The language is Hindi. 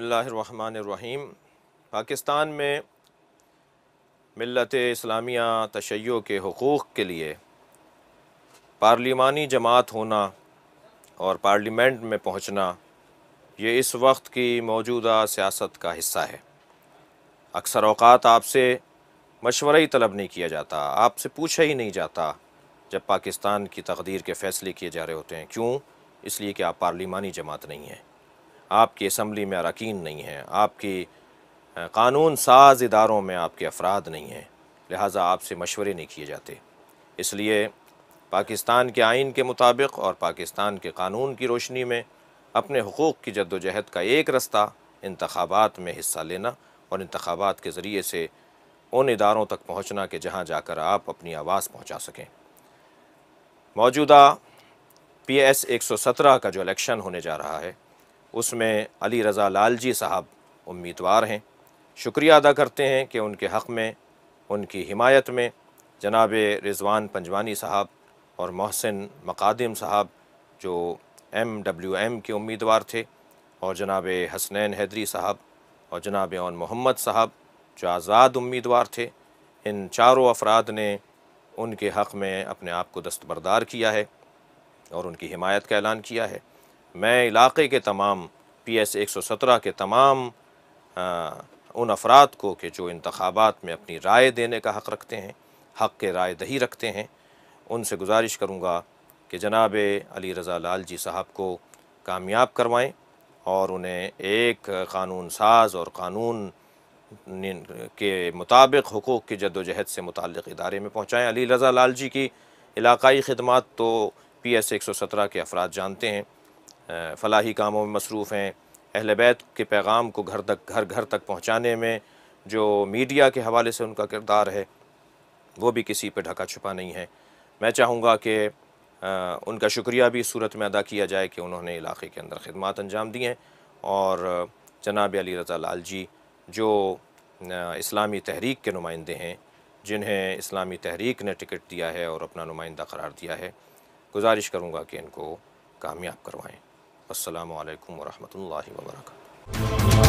बिस्मिल्लाहिर्रहमानिर्रहीम। पाकिस्तान में मिल्लत इस्लामिया तशय्यो के हुकूक़ के लिए पार्लिमानी जमात होना और पार्लियामेंट में पहुँचना ये इस वक्त की मौजूदा सियासत का हिस्सा है। अक्सर औक़ात आपसे मशवरा ही तलब नहीं किया जाता, आपसे पूछा ही नहीं जाता जब पाकिस्तान की तकदीर के फ़ैसले किए जा रहे होते हैं। क्यों? इसलिए कि आप पार्लिमानी जमात नहीं हैं, आपकी असम्बली में अरकान नहीं हैं, आपकी कानून साज इदारों में आपके अफराद नहीं हैं, लिहाजा आपसे मशवरे नहीं किए जाते। इसलिए पाकिस्तान के आइन के मुताबिक और पाकिस्तान के कानून की रोशनी में अपने हुकूक़ की जद्दोजहद का एक रास्ता इंतखाबात में हिस्सा लेना और इंतखाबात के ज़रिए से उन इदारों तक पहुँचना कि जहाँ जाकर आप अपनी आवाज़ पहुँचा सकें। मौजूदा PS 117 का जो इलेक्शन होने जा रहा है उसमें अली रज़ा लालजी साहब उम्मीदवार हैं। शुक्रिया अदा करते हैं कि उनके हक़ में, उनकी हिमायत में जनाब रिज़वान पंजवानी साहब और मोहसिन मकादिम साहब जो MWM के उम्मीदवार थे, और जनाब हसनैन हैदरी साहब और जनाब ओन मोहम्मद साहब जो आज़ाद उम्मीदवार थे, इन चारों अफराद ने उनके हक़ में अपने आप को दस्तबरदार किया है और उनकी हिमायत का ऐलान किया है। मैं इलाक़े के तमाम PS 117 के तमाम उन अफराद को कि जो इंतखाबात में अपनी राय देने का हक़ रखते हैं, हक़ के राय दही रखते हैं, उनसे गुजारिश करूँगा कि जनाब अली रज़ा लालजी साहब को कामयाब करवाएँ और उन्हें एक क़ानून साज और क़ानून के मुताबिक हुकूक़ की जद्दोजहद से मुताल्लिक़ इदारे में पहुँचाएँ। अली रज़ा लालजी की इलाक़ाई ख़िदमात तो PS 117 के अफराद जानते हैं, फ़लाही कामों में मसरूफ़ हैं। अहले बैत के पैगाम को घर घर तक पहुँचाने में जो मीडिया के हवाले से उनका किरदार है वो भी किसी पे ढका छुपा नहीं है। मैं चाहूँगा कि उनका शुक्रिया भी इस सूरत में अदा किया जाए कि उन्होंने इलाक़े के अंदर ख़िदमात अंजाम दी हैं, और जनाब अली रज़ा लालजी जो इस्लामी तहरीक के नुमाइंदे हैं, जिन्हें इस्लामी तहरीक ने टिकट दिया है और अपना नुमाइंदा करार दिया है, गुजारिश करूँगा कि इनको कामयाब करवाएँ। अस्सलामु अलैकुम व रहमतुल्लाहि व बरकातुहू।